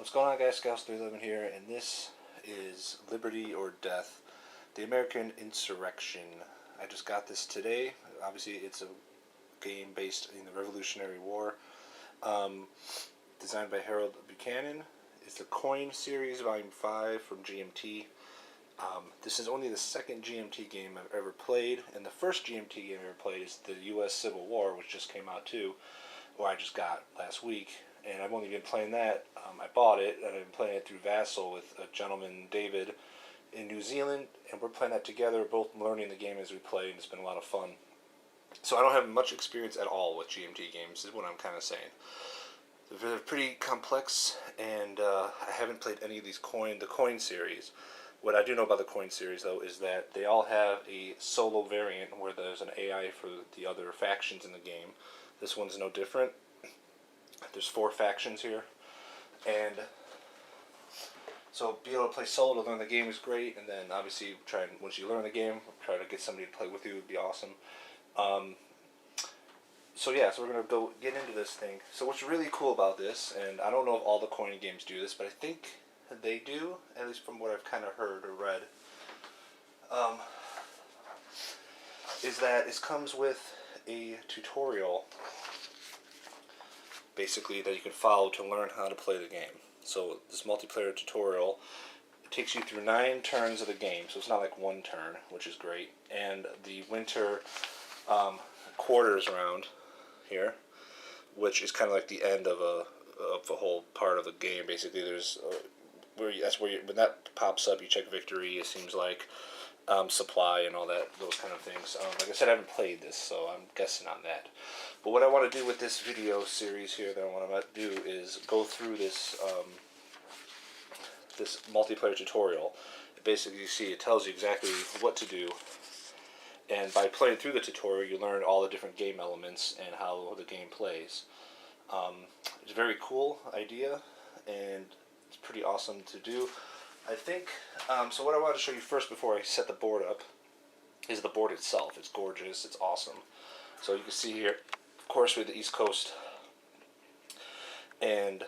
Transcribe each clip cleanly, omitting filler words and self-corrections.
What's going on, guys? Scouse311 here, and this is Liberty or Death, the American Insurrection. I just got this today. Obviously, it's a game based in the Revolutionary War, designed by Harold Buchanan. It's the Coin Series, Volume 5 from GMT. This is only the second GMT game I've ever played, and the first GMT game I ever played is the U.S. Civil War, which just came out too, or I just got last week. And I've only been playing that. I bought it, and I've been playing it through Vassal with a gentleman, David, in New Zealand, and we're playing that together, both learning the game as we play, and it's been a lot of fun. So I don't have much experience at all with GMT games, is what I'm kind of saying. They're pretty complex, and I haven't played any of these the Coin series. What I do know about the Coin series, though, is that they all have a solo variant where there's an AI for the other factions in the game. This one's no different. There's 4 factions here, and so being able to play solo to learn the game is great, and then obviously once you learn the game, try to get somebody to play with you would be awesome. So we're going to go get into this thing. So what's really cool about this, and I don't know if all the coin games do this, but I think they do, at least from what I've kind of heard or read, is that it comes with a tutorial basically that you can follow to learn how to play the game. So this multiplayer tutorial, it takes you through 9 turns of the game, so it's not like one turn, which is great. And the winter quarters round here, which is kind of like the end of the whole part of the game. Basically, there's when that pops up, you check victory. It seems like supply and all that, those kind of things. Like I said, I haven't played this, so I'm guessing on that. But what I want to do with this video series here that I want to do is go through this this multiplayer tutorial. Basically, you see, it tells you exactly what to do, and by playing through the tutorial, you learn all the different game elements and how the game plays. It's a very cool idea, and it's pretty awesome to do. I think, so what I want to show you first before I set the board up is the board itself. It's gorgeous, it's awesome. So you can see here, of course, we're the East Coast, and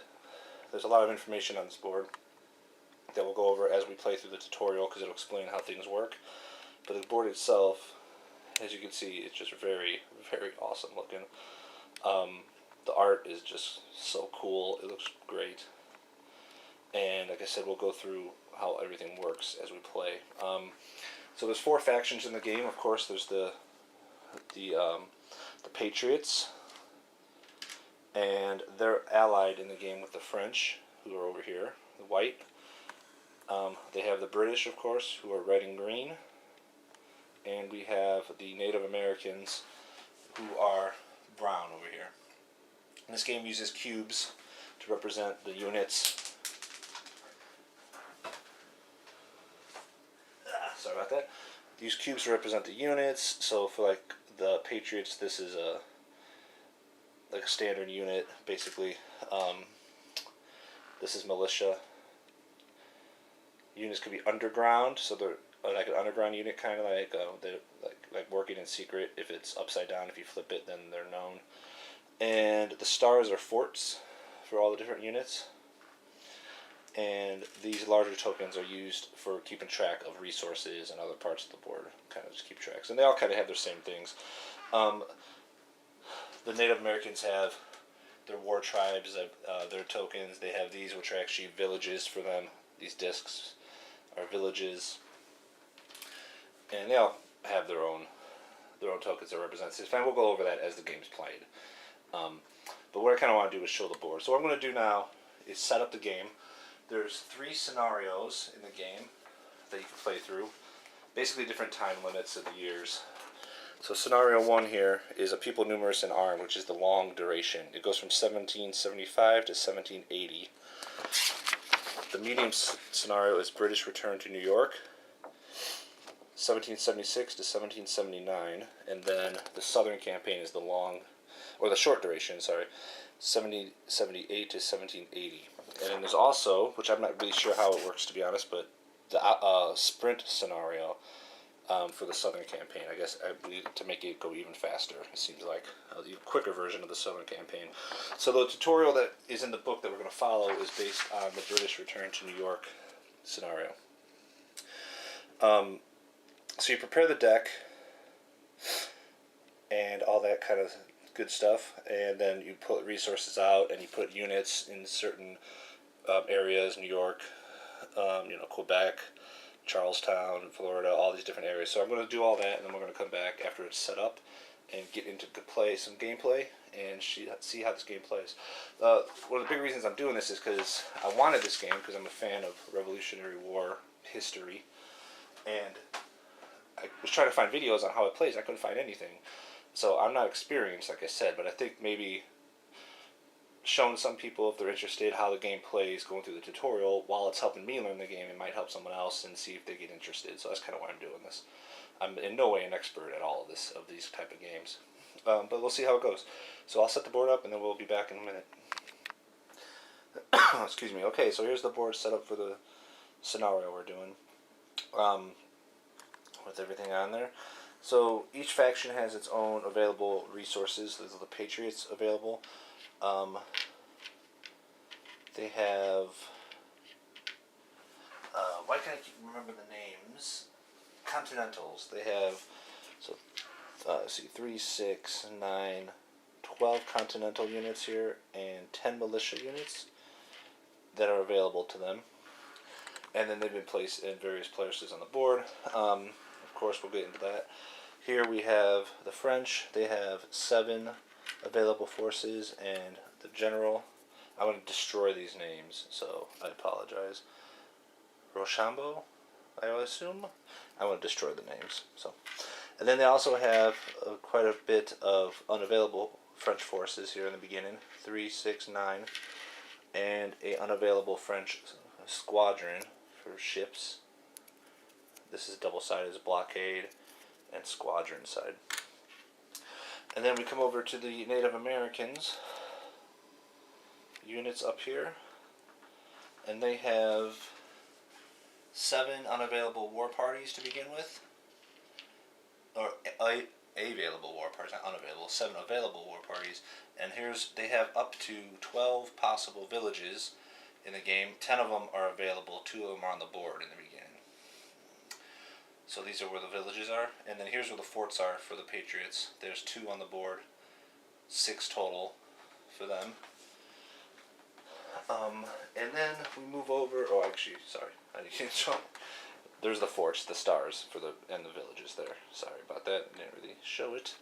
there's a lot of information on this board that we'll go over as we play through the tutorial, because it'll explain how things work. But the board itself, as you can see, it's just very, very awesome looking. The art is just so cool, it looks great. And like I said, we'll go through how everything works as we play. So there's 4 factions in the game. Of course, there's the patriots, and they're allied in the game with the French, who are over here, the white. They have the British, of course, who are red and green, and we have the Native Americans, who are brown over here. And this game uses cubes to represent the units. Sorry about that. These cubes represent the units. So for like the Patriots, this is like a standard unit, basically. This is militia. Units could be underground, so they're like an underground unit, kind of like they're like working in secret. If it's upside down, if you flip it, then they're known. And the stars are forts for all the different units. And these larger tokens are used for keeping track of resources and other parts of the board, kind of just keep tracks. And they all kind of have their same things. The Native Americans have their war tribes, their tokens. They have these, which are actually villages for them. These discs are villages, and they all have their own tokens that represent this. And we'll go over that as the game's played. But what I kind of want to do is show the board. So what I'm going to do now is set up the game. There's 3 scenarios in the game that you can play through. Basically different time limits of the years. So scenario 1 here is a people numerous and armed, which is the long duration. It goes from 1775 to 1780. The medium scenario is British return to New York, 1776 to 1779. And then the southern campaign is the short duration, sorry, 1778 to 1780. And then there's also, which I'm not really sure how it works to be honest, but the sprint scenario, for the Southern campaign. I guess to make it go even faster. It seems like the quicker version of the Southern campaign. So the tutorial that is in the book that we're going to follow is based on the British return to New York scenario. So you prepare the deck and all that kind of good stuff, and then you put resources out and you put units in certain areas, New York, Quebec, Charlestown, Florida, all these different areas. So I'm going to do all that, and then we're going to come back after it's set up and get into some gameplay and see how this game plays. One of the big reasons I'm doing this is because I wanted this game because I'm a fan of Revolutionary War history, and I was trying to find videos on how it plays. I couldn't find anything. So I'm not experienced, like I said, but I think maybe showing some people, if they're interested, how the game plays, going through the tutorial, while it's helping me learn the game, it might help someone else and see if they get interested. So that's kind of why I'm doing this. I'm in no way an expert at all of these type of games. But we'll see how it goes. So I'll set the board up, and then we'll be back in a minute. Excuse me. Okay, so here's the board set up for the scenario we're doing. With everything on there. So each faction has its own available resources. There's the patriots available. They have... why can't I remember the names? Continentals. They have... So, let's see, 3, 6, 9, 12 continental units here, and 10 militia units that are available to them. And then they've been placed in various places on the board. Of course, we'll get into that. Here we have the French. They have 7 available forces, and the general. I want to destroy these names, so I apologize. Rochambeau, I assume. I want to destroy the names. And then they also have quite a bit of unavailable French forces here in the beginning. 3, 6, 9, and a unavailable French squadron for ships. This is double-sided as blockade and squadron side. And then we come over to the Native Americans units up here, and they have 7 unavailable war parties to begin with, or available war parties, not unavailable, 7 available war parties, and they have up to 12 possible villages in the game. 10 of them are available, 2 of them are on the board in the beginning. So these are where the villages are, and then here's where the forts are for the patriots. There's 2 on the board, 6 total for them. And then we move over. Oh, actually, sorry, I didn't show. There's the forts, the stars and the villages there. Sorry about that. I didn't really show it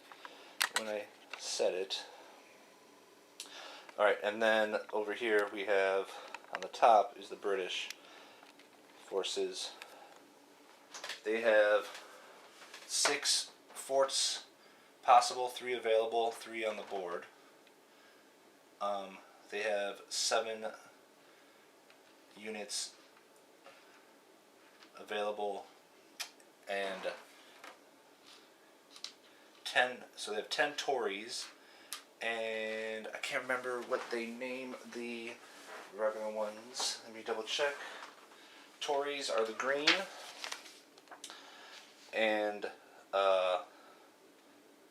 when I said it. All right, and then over here we have on the top is the British forces. They have 6 forts possible, 3 available, 3 on the board. They have 7 units available and 10. So they have 10 Tories, and I can't remember what they name the regular ones. Let me double check. Tories are the green, and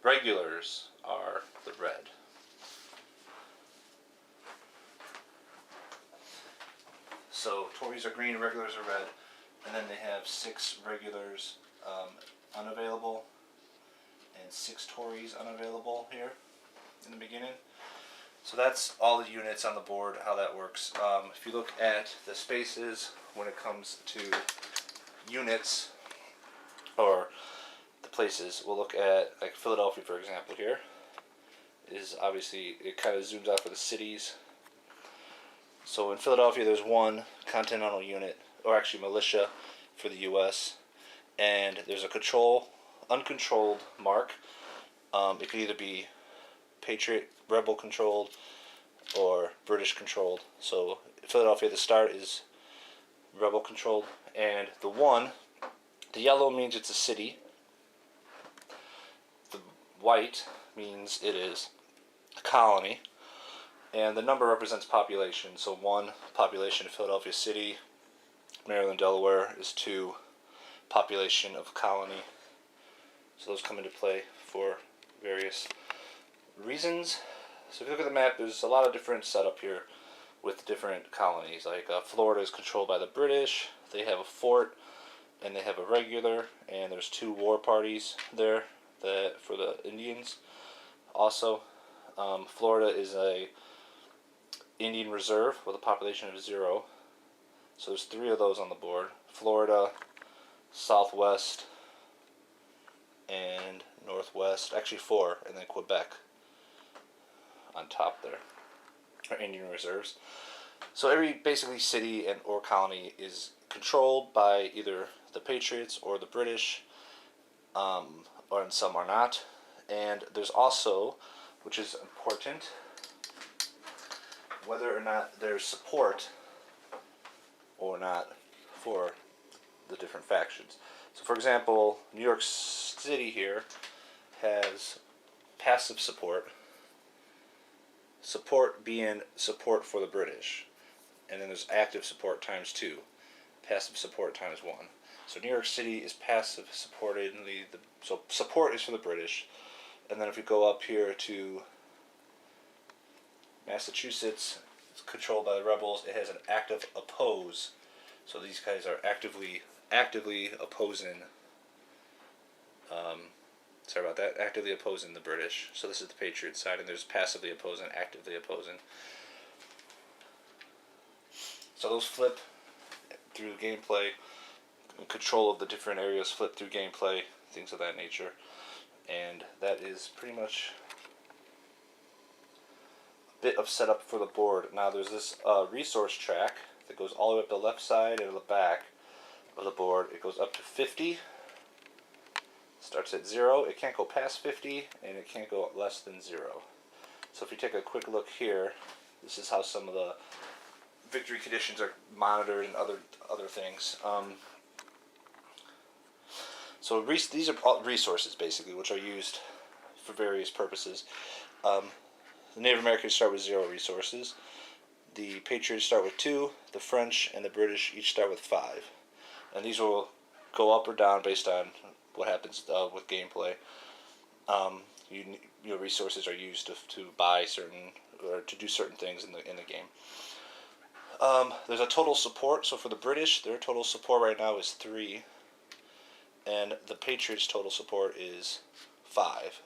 regulars are the red. So Tories are green, regulars are red, and then they have 6 regulars unavailable and 6 Tories unavailable here in the beginning. So that's all the units on the board, how that works. If you look at the spaces when it comes to units or the places, we'll look at like Philadelphia, for example. Here is obviously, it kind of zooms out for the cities. So in Philadelphia, there's 1 continental unit, or actually militia, for the U.S., and there's a uncontrolled mark. It could either be Patriot, rebel controlled, or British controlled. So Philadelphia at the start is rebel controlled, and the yellow means it's a city. The white means it is a colony. And the number represents population. So 1, population of Philadelphia City, Maryland, Delaware, is 2, population of colony. So those come into play for various reasons. So if you look at the map, there's a lot of different setup here with different colonies. Like Florida is controlled by the British. They have a fort and they have a regular, and there's 2 war parties there that for the Indians. Also, Florida is a Indian reserve with a population of 0. So there's 3 of those on the board. Florida, Southwest, and Northwest. Actually 4, and then Quebec on top there are Indian reserves. So every basically city and or colony is controlled by either the Patriots or the British, and some are not. And there's also, which is important, whether or not there's support or not for the different factions. So for example, New York City here has passive support, support being support for the British, and then there's active support times 2, passive support times 1. So New York City is passive supported, so support is for the British. And then if we go up here to Massachusetts, it's controlled by the rebels. It has an active oppose. So these guys are actively opposing. Sorry about that. Actively opposing the British. So this is the Patriot side, and there's passively opposing, actively opposing. So those flip through gameplay. Control of the different areas flip through gameplay, things of that nature. And that is pretty much a bit of setup for the board. Now there's this resource track that goes all the way up the left side and the back of the board. It goes up to 50. Starts at 0. It can't go past 50, and it can't go less than 0. So if you take a quick look here, this is how some of the victory conditions are monitored and other things. So these are all resources, basically, which are used for various purposes. The Native Americans start with 0 resources. The Patriots start with 2. The French and the British each start with 5. And these will go up or down based on what happens with gameplay. Resources are used to buy certain, or to do certain things in the game. There's a total support. So for the British, their total support right now is 3. And the Patriots' total support is 5.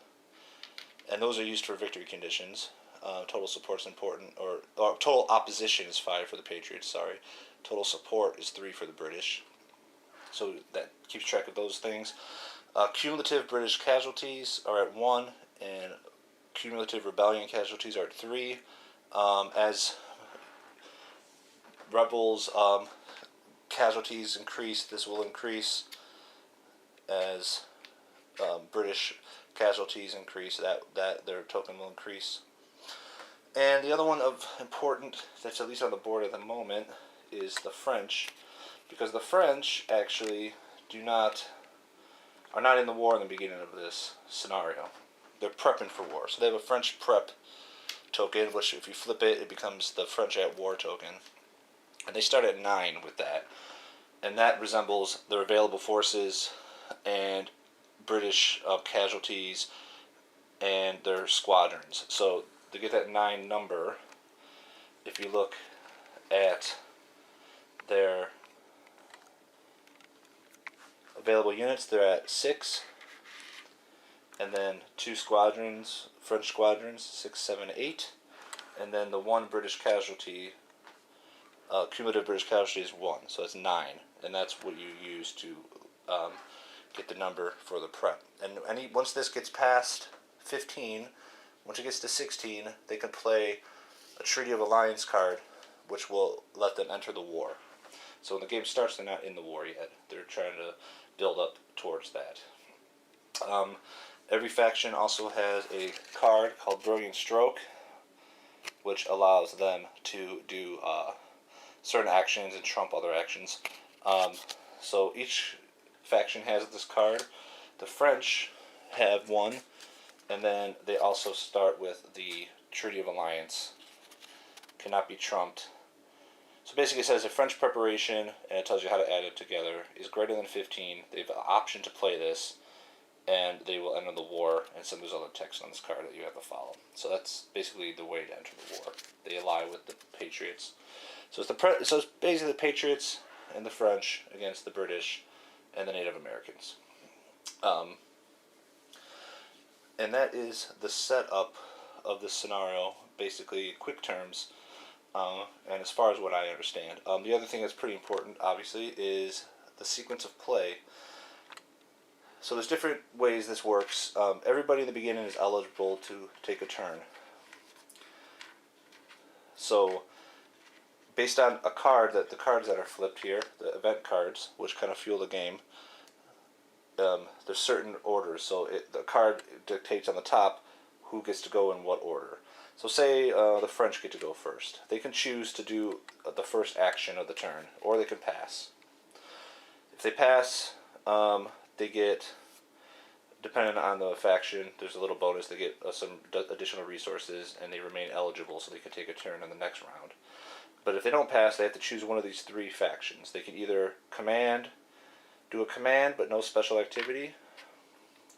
And those are used for victory conditions. Total support is important, or total opposition is 5 for the Patriots, sorry. Total support is 3 for the British. So that keeps track of those things. Cumulative British casualties are at 1, and cumulative rebellion casualties are at 3. As rebels' casualties increase, this will increase. As British casualties increase, that their token will increase. And the other one of important that's at least on the board at the moment is the French, because the French actually are not in the war in the beginning of this scenario. They're prepping for war, so they have a French prep token, which if you flip it, it becomes the French at war token, and they start at 9 with that, and that resembles their available forces and British casualties and their squadrons. So to get that 9 number, if you look at their available units, they're at 6, and then 2 squadrons, French squadrons, 6, 7, 8, and then the 1 British casualty, cumulative British casualty is 1, so it's 9, and that's what you use to get the number for the prep. And once this gets past 15, once it gets to 16, they can play a Treaty of Alliance card, which will let them enter the war. So when the game starts, they're not in the war yet. They're trying to build up towards that. Every faction also has a card called Brilliant Stroke, which allows them to do certain actions and trump other actions. So each faction has this card. The French have 1, and then they also start with the Treaty of Alliance. Cannot be trumped. So basically it says a French preparation, and it tells you how to add it together, is greater than 15. They have an option to play this, and they will enter the war, and some of those other text on this card that you have to follow. So that's basically the way to enter the war. They ally with the patriots. So it's basically the patriots and the French against the British and the Native Americans. And that is the setup of this scenario, basically quick terms, and as far as what I understand. The other thing that's pretty important, obviously, is the sequence of play. So there's different ways this works. Everybody in the beginning is eligible to take a turn. So based on a card, the cards that are flipped here, the event cards, which kind of fuel the game, there's certain orders. So the card dictates on the top who gets to go in what order. So say the French get to go first. They can choose to do the first action of the turn, or they can pass. If they pass, they get, depending on the faction, there's a little bonus. They get some additional resources, and they remain eligible, so they can take a turn in the next round. But if they don't pass, they have to choose one of these three factions. They can either do a command but no special activity.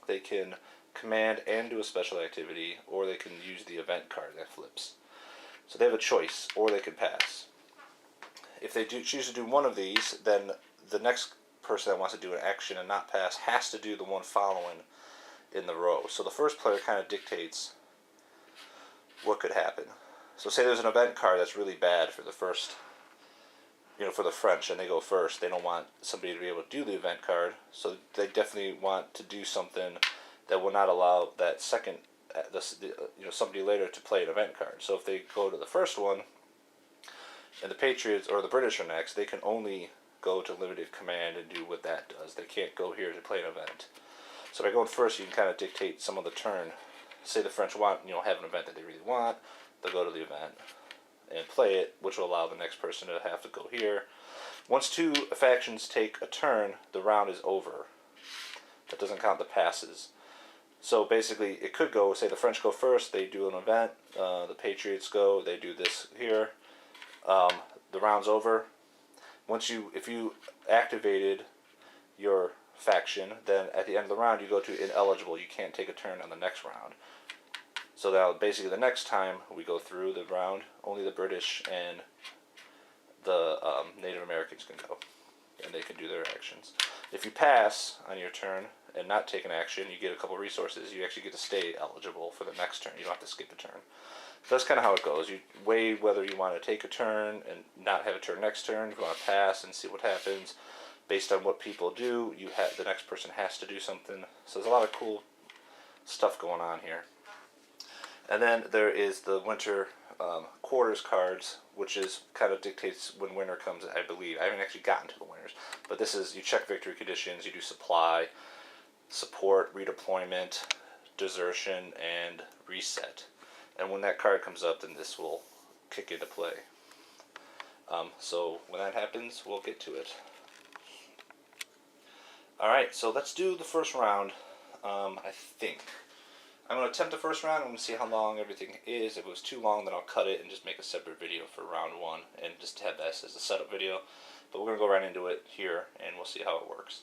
They can command and do a special activity, or they can use the event card that flips. So they have a choice, or they can pass. If they choose to do one of these, then the next person that wants to do an action and not pass has to do the one following in the row. So the first player kind of dictates what could happen. So say there's an event card that's really bad for the first, for the French, and they go first. They don't want somebody to be able to do the event card, so they definitely want to do something that will not allow that second, somebody later to play an event card. So if they go to the first one, and the Patriots or the British are next, they can only go to limited command and do what that does. They can't go here to play an event. So by going first, you can kind of dictate some of the turn. Say the French want, have an event that they really want, they'll go to the event and play it, which will allow the next person to have to go here. Once two factions take a turn, the round is over. That doesn't count the passes. So basically, it could go, say the French go first, they do an event, the Patriots go, they do this here, the round's over. If you activated your faction, then at the end of the round you go to ineligible. You can't take a turn on the next round. So now basically the next time we go through the round, only the British and the Native Americans can go, and they can do their actions. If you pass on your turn and not take an action, you get a couple resources. You actually get to stay eligible for the next turn. You don't have to skip a turn. So that's kind of how it goes. You weigh whether you want to take a turn and not have a turn next turn. If you want to pass and see what happens. Based on what people do, the next person has to do something. So there's a lot of cool stuff going on here. And then there is the winter quarters cards, which is kind of dictates when winter comes, I believe. I haven't actually gotten to the winters. But this is, you check victory conditions, you do supply, support, redeployment, desertion, and reset. And when that card comes up, then this will kick into play. So when that happens, we'll get to it. Alright, so let's do the first round, I think. I'm going to attempt the first round. I'm going to see how long everything is. If it was too long, then I'll cut it and just make a separate video for round one and just have this as a setup video. But we're going to go right into it here, and we'll see how it works.